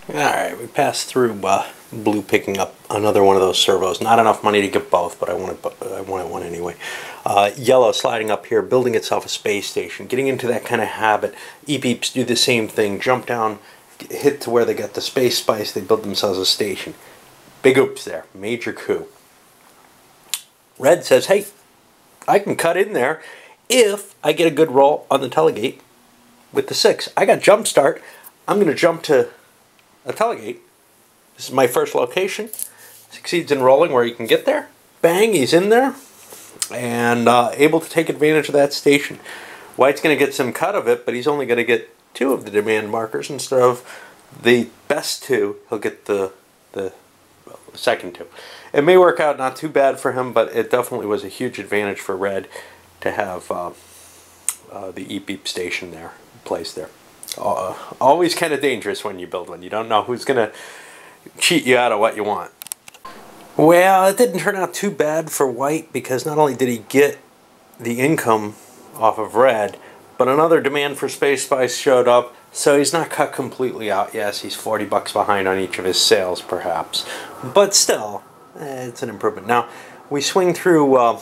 Alright, we passed through blue picking up another one of those servos. Not enough money to get both, but I wanted one anyway. Yellow sliding up here, building itself a space station, getting into that kind of habit. E-beeps do the same thing, jump down, hit to where they get the space spice, they build themselves a station. Big oops there, major coup. Red says, hey, I can cut in there if I get a good roll on the telegate with the 6. I got jump start. I'm going to jump to a telegate. This is my first location. Succeeds in rolling where he can get there. Bang, he's in there and able to take advantage of that station. White's going to get some cut of it, but he's only going to get 2 of the demand markers instead of the best 2. He'll get the second 2. It may work out not too bad for him, but it definitely was a huge advantage for Red to have the E-beep station there, placed there. Always kind of dangerous when you build one. You don't know who's going to cheat you out of what you want. Well, it didn't turn out too bad for White because not only did he get the income off of Red, but another demand for Space Spice showed up, so he's not cut completely out. Yes, he's 40 bucks behind on each of his sales, perhaps. But still, it's an improvement. Now, we swing through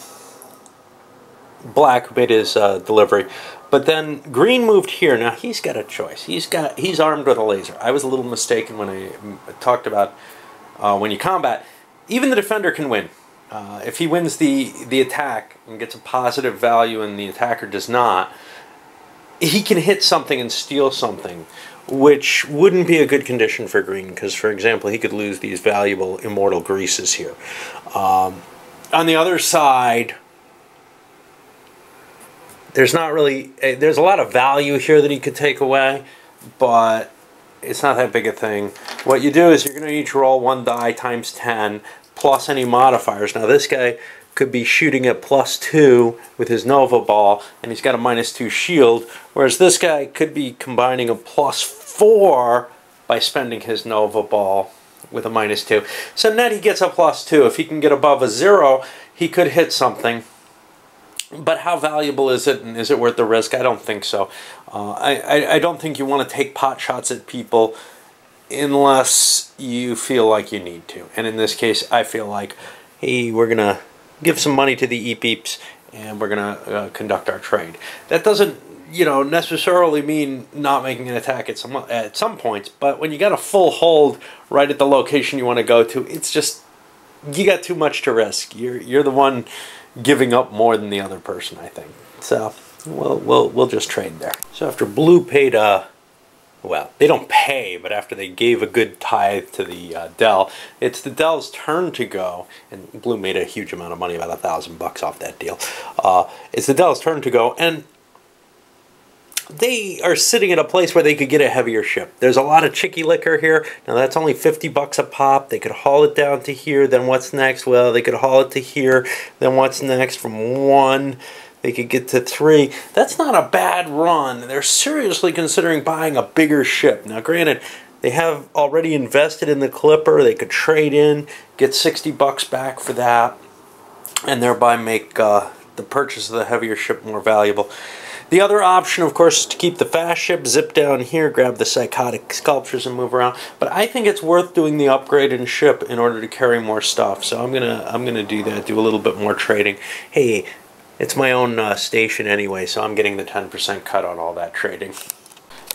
Black, who made his delivery. But then Green moved here. Now he's got a choice. He's armed with a laser. I was a little mistaken when I talked about when you combat. Even the defender can win. If he wins the attack and gets a positive value and the attacker does not, he can hit something and steal something, which wouldn't be a good condition for Green because, for example, he could lose these valuable immortal greases here. On the other side, there's not really, there's a lot of value here that he could take away, but it's not that big a thing. What you do is you're going to each roll 1 die times 10 plus any modifiers. Now this guy could be shooting at +2 with his Nova Ball, and he's got a -2 shield, whereas this guy could be combining a +4 by spending his Nova Ball with a -2. So net he gets a +2. If he can get above a 0, he could hit something. But how valuable is it, and is it worth the risk? I don't think so. I don't think you want to take pot shots at people unless you feel like you need to. And in this case, I feel like, hey, we're going to give some money to the E-beeps, and we're going to conduct our trade. That doesn't, you know, necessarily mean not making an attack at some points, but when you got a full hold right at the location you want to go to, it's just, you got too much to risk. You're the one giving up more than the other person, I think. So we'll just trade there. So after Blue paid well, they don't pay, but after they gave a good tithe to the Dell, it's the Dell's turn to go, and Blue made a huge amount of money, about $1,000 off that deal. It's the Dell's turn to go, and they are sitting at a place where they could get a heavier ship. There's a lot of chicky liquor here. Now that's only 50 bucks a pop. They could haul it down to here. Then what's next? Well, they could haul it to here. Then what's next? From 1, they could get to 3. That's not a bad run. They're seriously considering buying a bigger ship. Now granted, they have already invested in the Clipper. They could trade in, get 60 bucks back for that, and thereby make the purchase of the heavier ship more valuable. The other option, of course, is to keep the fast ship, zip down here, grab the psychotic sculptures and move around. But I think it's worth doing the upgrade in ship in order to carry more stuff. So I'm gonna do that, do a little bit more trading. Hey, it's my own station anyway, so I'm getting the 10% cut on all that trading.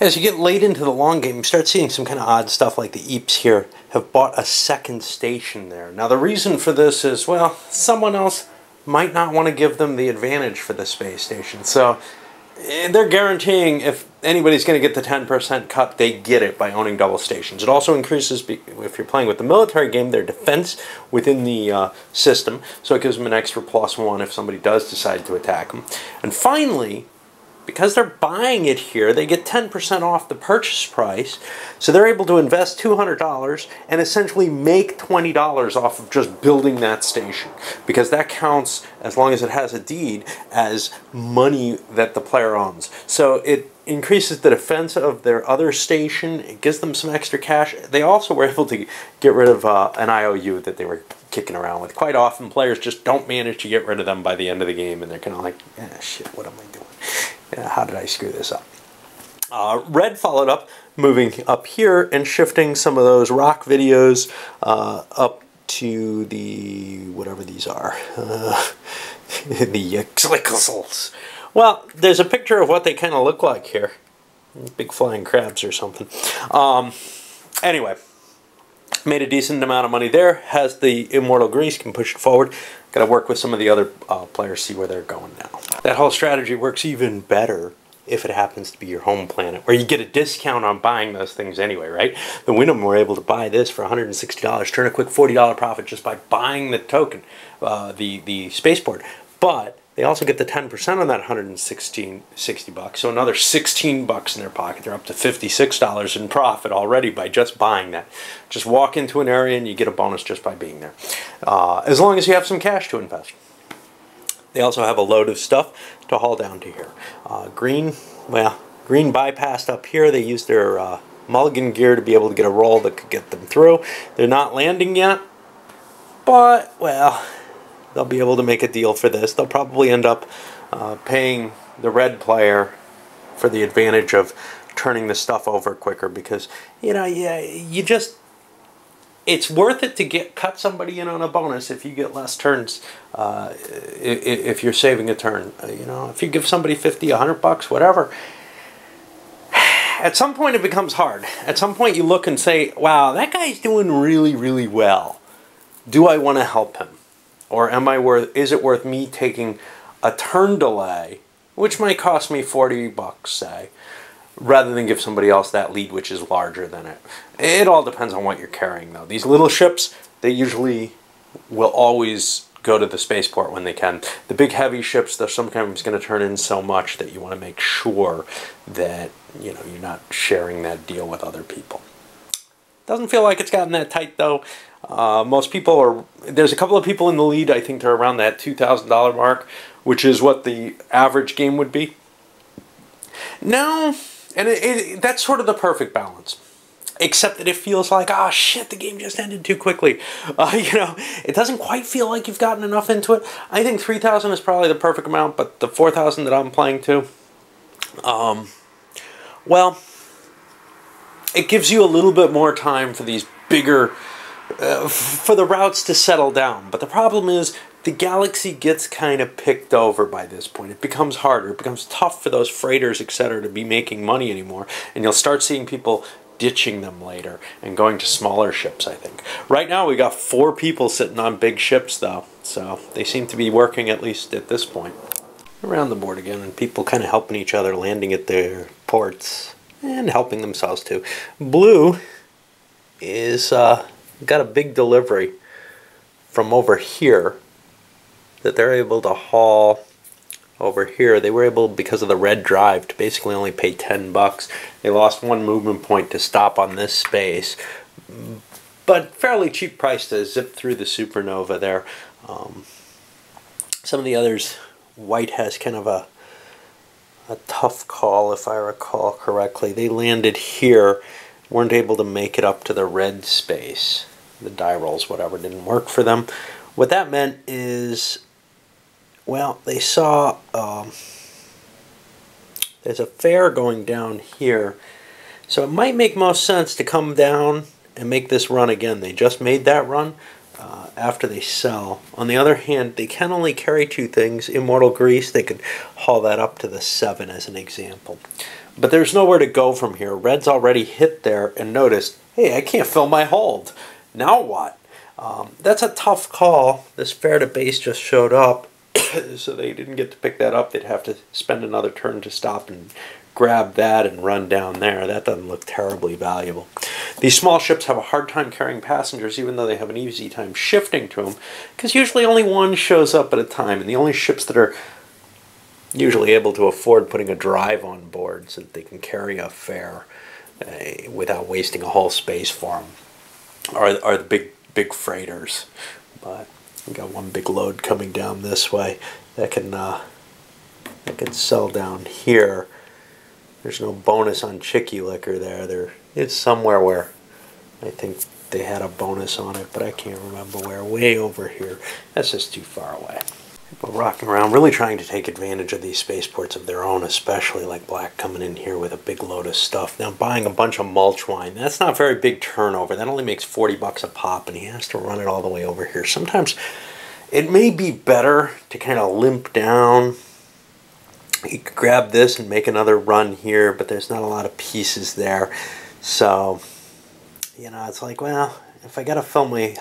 As you get late into the long game, you start seeing some kind of odd stuff like the Eeps here have bought a second station there. Now the reason for this is, well, someone else might not want to give them the advantage for the space station. So they're guaranteeing if anybody's going to get the 10% cut, they get it by owning double stations. It also increases, if you're playing with the military game, their defense within the system, so it gives them an extra +1 if somebody does decide to attack them. And finally, because they're buying it here, they get 10% off the purchase price, so they're able to invest $200 and essentially make $20 off of just building that station, because that counts, as long as it has a deed, as money that the player owns. So it increases the defense of their other station, it gives them some extra cash. They also were able to get rid of an IOU that they were kicking around with. Quite often players just don't manage to get rid of them by the end of the game, and they're kind of like, shit, what am I doing? How did I screw this up? Red followed up, moving up here and shifting some of those rock videos up to the, whatever these are, the Xlixels. Well, there's a picture of what they kind of look like here. Big flying crabs or something. Anyway, made a decent amount of money there. Has the Immortal Grease, can push it forward. Got to work with some of the other players, see where they're going now. That whole strategy works even better if it happens to be your home planet, where you get a discount on buying those things anyway, right? The Wyndham were able to buy this for $160, turn a quick $40 profit just by buying the token, the spaceport. But they also get the 10% on that $160, so another $16 in their pocket. They're up to $56 in profit already by just buying that. Just walk into an area and you get a bonus just by being there, as long as you have some cash to invest. They also have a load of stuff to haul down to here. Green bypassed up here. They used their mulligan gear to be able to get a roll that could get them through. They're not landing yet, but, well, they'll be able to make a deal for this. They'll probably end up paying the red player for the advantage of turning the stuff over quicker, because, you know, you just... It's worth it to cut somebody in on a bonus if you get less turns, if you're saving a turn. You know, if you give somebody 50, $100, whatever. At some point it becomes hard. At some point you look and say, wow, that guy's doing really, really well. Do I want to help him? Or is it worth me taking a turn delay, which might cost me $40, say, rather than give somebody else that lead, which is larger than it. It all depends on what you're carrying, though. These little ships, they usually will always go to the spaceport when they can. The big heavy ships, they're sometimes going to turn in so much that you want to make sure that, you know, you're not sharing that deal with other people. Doesn't feel like it's gotten that tight, though. Most people are... There's a couple of people in the lead. I think they're around that $2,000 mark, which is what the average game would be. No... And that's sort of the perfect balance. Except that it feels like, oh shit, the game just ended too quickly. You know, it doesn't quite feel like you've gotten enough into it. I think 3,000 is probably the perfect amount, but the 4,000 that I'm playing to, well, it gives you a little bit more time for these bigger, for the routes to settle down. But the problem is, the galaxy gets kind of picked over by this point. It becomes harder. It becomes tough for those freighters, etc., to be making money anymore. And you'll start seeing people ditching them later and going to smaller ships, I think. Right now we got 4 people sitting on big ships, though. So they seem to be working, at least at this point. Around the board again, and people kind of helping each other, landing at their ports and helping themselves too. Blue is got a big delivery from over here that they're able to haul over here. They were able, because of the red drive, to basically only pay $10. They lost 1 movement point to stop on this space, but fairly cheap price to zip through the supernova there. Some of the others, white has kind of a tough call, if I recall correctly. They landed here, weren't able to make it up to the red space. The die rolls, whatever, didn't work for them. What that meant is, well, they saw there's a fare going down here, so it might make most sense to come down and make this run again. They just made that run after they sell. On the other hand, they can only carry 2 things. Immortal Grease, they could haul that up to the 7 as an example. But there's nowhere to go from here. Red's already hit there and noticed, hey, I can't fill my hold. Now what? That's a tough call. This fare to base just showed up, so they didn't get to pick that up. They'd have to spend another turn to stop and grab that and run down there. That doesn't look terribly valuable. These small ships have a hard time carrying passengers, even though they have an easy time shifting to them, because usually only one shows up at a time, and the only ships that are usually able to afford putting a drive on board so that they can carry a fare without wasting a whole space for them are the big freighters. But we got one big load coming down this way that can sell down here. There's no bonus on Chicky Licker there. It's somewhere where I think they had a bonus on it, but I can't remember where. Way over here. That's just too far away. People rocking around, really trying to take advantage of these spaceports of their own, especially like Black coming in here with a big load of stuff. Now buying a bunch of mulch wine, that's not very big turnover. That only makes 40 bucks a pop, and he has to run it all the way over here. Sometimes it may be better to kind of limp down. You could grab this and make another run here, but there's not a lot of pieces there. So, you know, it's like, well, if I gotta fill my...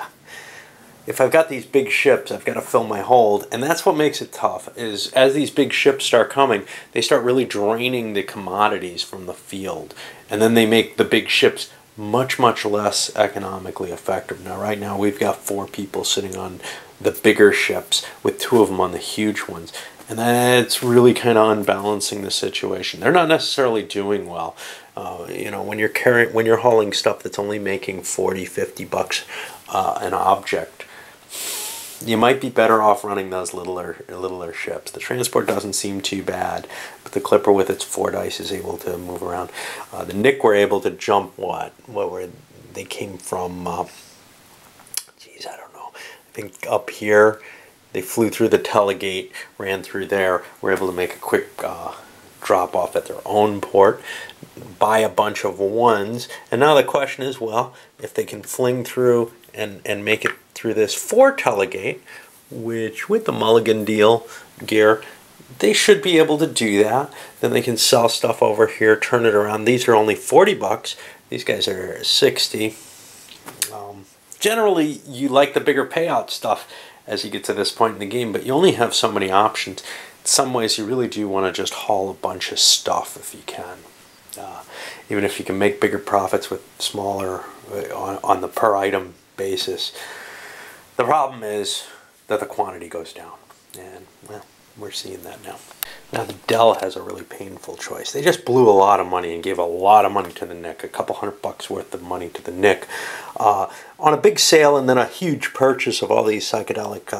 If I've got these big ships, I've got to fill my hold. And that's what makes it tough, is as these big ships start coming, they start really draining the commodities from the field. And then they make the big ships much, much less economically effective. Now, right now, we've got 4 people sitting on the bigger ships with 2 of them on the huge ones. And that's really kind of unbalancing the situation. They're not necessarily doing well. You know, when you're hauling stuff that's only making 40, 50 bucks an object, you might be better off running those littler ships. The transport doesn't seem too bad, but the Clipper with its 4 dice is able to move around. The Nick were able to jump what were they came from? Geez, I don't know. I think up here they flew through the Telegate, ran through there. Were able to make a quick drop off at their own port, buy a bunch of 1s, and now the question is, well, if they can fling through and make it through this 4 Telegate, which with the Mulligan deal gear, they should be able to do that. Then they can sell stuff over here, turn it around. These are only 40 bucks. These guys are 60. Generally, you like the bigger payout stuff as you get to this point in the game, but you only have so many options. In some ways, you really do want to just haul a bunch of stuff if you can. Even if you can make bigger profits with smaller on the per item basis. The problem is that the quantity goes down, and well, we're seeing that now. Now the Dell has a really painful choice. They just blew a lot of money and gave a lot of money to the Nick, a couple $100 worth of money to the Nick, on a big sale and then a huge purchase of all these psychedelic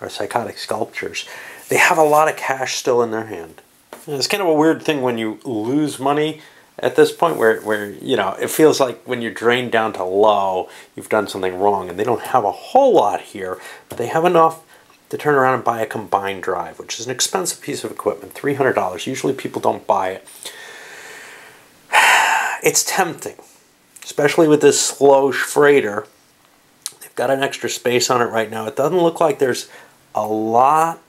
or psychotic sculptures. They have a lot of cash still in their hand. And it's kind of a weird thing when you lose money at this point where you know, it feels like when you're drained down to low, you've done something wrong, and they don't have a whole lot here, but they have enough to turn around and buy a combined drive, which is an expensive piece of equipment, $300. Usually people don't buy it. It's tempting, especially with this slow freighter. They've got an extra space on it right now. It doesn't look like there's a lot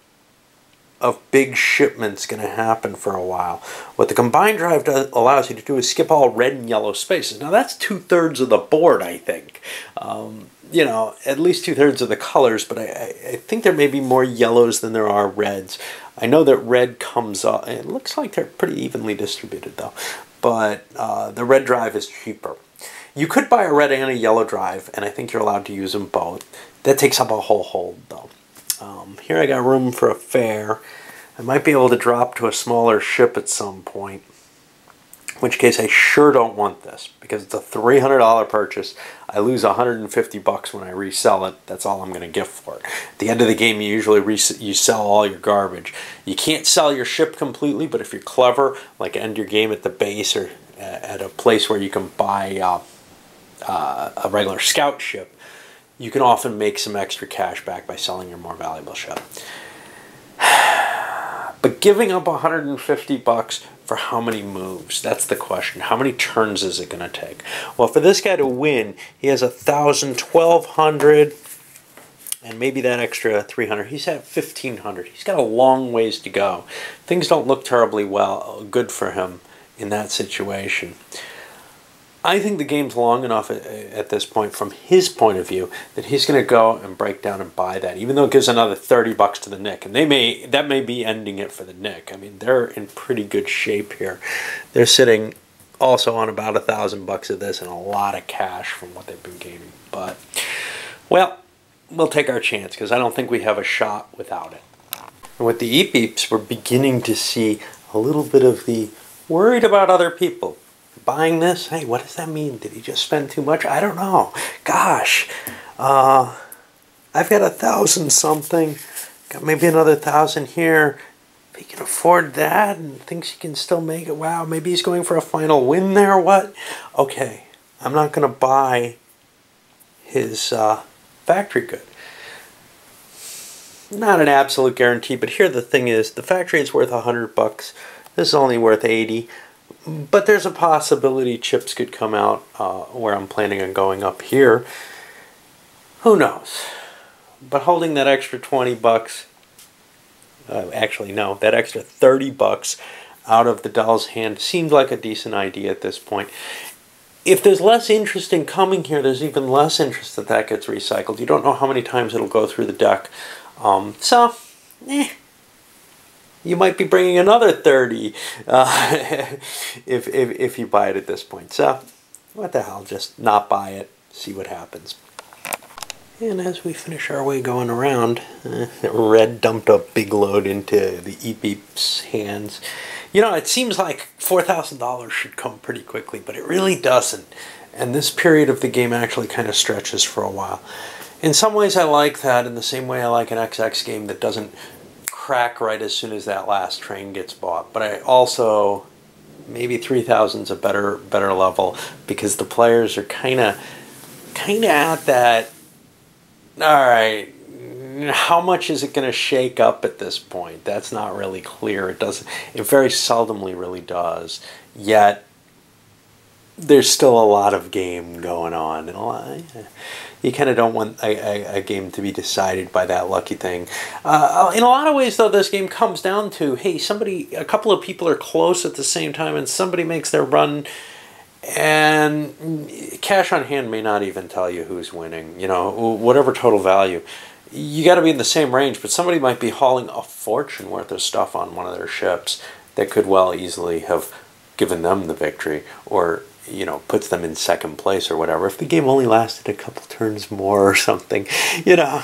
of big shipments going to happen for a while. What the combined drive allows you to do is skip all red and yellow spaces. Now that's 2/3 of the board, I think. You know, at least 2/3 of the colors, but I think there may be more yellows than there are reds. I know that red comes up, it looks like they're pretty evenly distributed though, but the red drive is cheaper. You could buy a red and a yellow drive, and I think you're allowed to use them both. That takes up a whole hold though. Here I got room for a fare. I might be able to drop to a smaller ship at some point, in which case I sure don't want this, because it's a $300 purchase. I lose 150 bucks when I resell it. That's all I'm going to get for it. At the end of the game, you usually you sell all your garbage. You can't sell your ship completely, but if you're clever, like end your game at the base or at a place where you can buy a regular scout ship, you can often make some extra cash back by selling your more valuable ship. But giving up 150 bucks for how many moves? That's the question. How many turns is it going to take? Well, for this guy to win, he has 1,000, 1,200, and maybe that extra 300. He's at 1,500. He's got a long ways to go. Things don't look terribly good for him in that situation. I think the game's long enough at this point, from his point of view, that he's going to go and break down and buy that, even though it gives another 30 bucks to the Nick. And that may be ending it for the Nick. I mean, they're in pretty good shape here. They're sitting also on about 1,000 bucks of this and a lot of cash from what they've been gaining. But, well, we'll take our chance, because I don't think we have a shot without it. And with the e-beeps, we're beginning to see a little bit of the worried about other people. Buying this, hey, what does that mean? Did he just spend too much? I don't know. Gosh, I've got 1,000 something. Got maybe another 1,000 here. If he can afford that and thinks he can still make it, wow, maybe he's going for a final win there. What? Okay, I'm not going to buy his factory good. not an absolute guarantee, but here the thing is, the factory is worth $100. This is only worth 80. But there's a possibility chips could come out where I'm planning on going up here. Who knows? But holding that extra 20 bucks, actually no, that extra 30 bucks out of the doll's hand seemed like a decent idea at this point. If there's less interest in coming here, there's even less interest that gets recycled. You don't know how many times it'll go through the deck. You might be bringing another 30 if you buy it at this point. So, what the hell, just not buy it, see what happens. And as we finish our way going around, Red dumped a big load into the Eep-Beep's hands. You know, it seems like $4,000 should come pretty quickly, but it really doesn't. And this period of the game actually kind of stretches for a while. In some ways I like that, in the same way I like an XX game that doesn't crack right as soon as that last train gets bought. But I also, maybe 3,000 is a better level, because the players are kind of at that, all right, how much is it going to shake up at this point? That's not really clear. It very seldomly really does. Yet there's still a lot of game going on, and you kind of don't want a game to be decided by that lucky thing. In a lot of ways, though, this game comes down to, hey, a couple of people are close at the same time, and somebody makes their run, and cash on hand may not even tell you who's winning. You know, whatever total value, you got to be in the same range, but somebody might be hauling a fortune worth of stuff on one of their ships that could well easily have given them the victory, or, you know, puts them in second place or whatever, if the game only lasted a couple turns more or something, you know.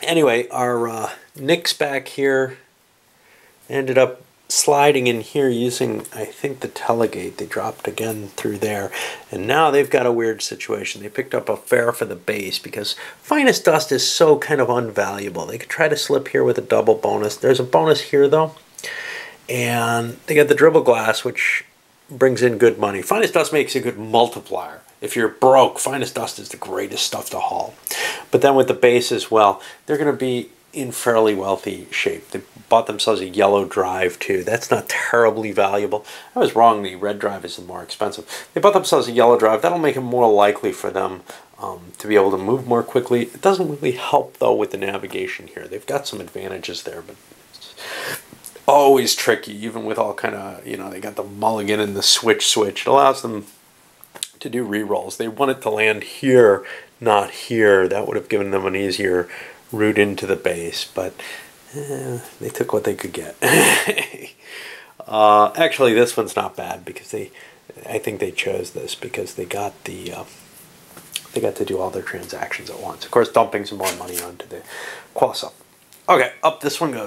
Anyway, our Knicks back here ended up sliding in here using, I think, the Telegate. They dropped again through there, and now they've got a weird situation. They picked up a fare for the base because Finest Dust is so kind of unvaluable. They could try to slip here with a double bonus. There's a bonus here, though, and they got the Dribble Glass, which brings in good money. Finest Dust makes a good multiplier. If you're broke, Finest Dust is the greatest stuff to haul. But then with the base as well, they're going to be in fairly wealthy shape. They bought themselves a yellow drive too. That's not terribly valuable. I was wrong, the red drive is more expensive. They bought themselves a yellow drive. That'll make it more likely for them to be able to move more quickly. It doesn't really help, though, with the navigation here. They've got some advantages there, but it's always tricky, even with all kind of, you know, they got the mulligan and the switch. It allows them to do re-rolls. They want it to land here, not here. That would have given them an easier route into the base, but they took what they could get. Actually, this one's not bad, because I think they chose this because they got to do all their transactions at once. Of course, dumping some more money onto the Quasar. Okay, up this one goes.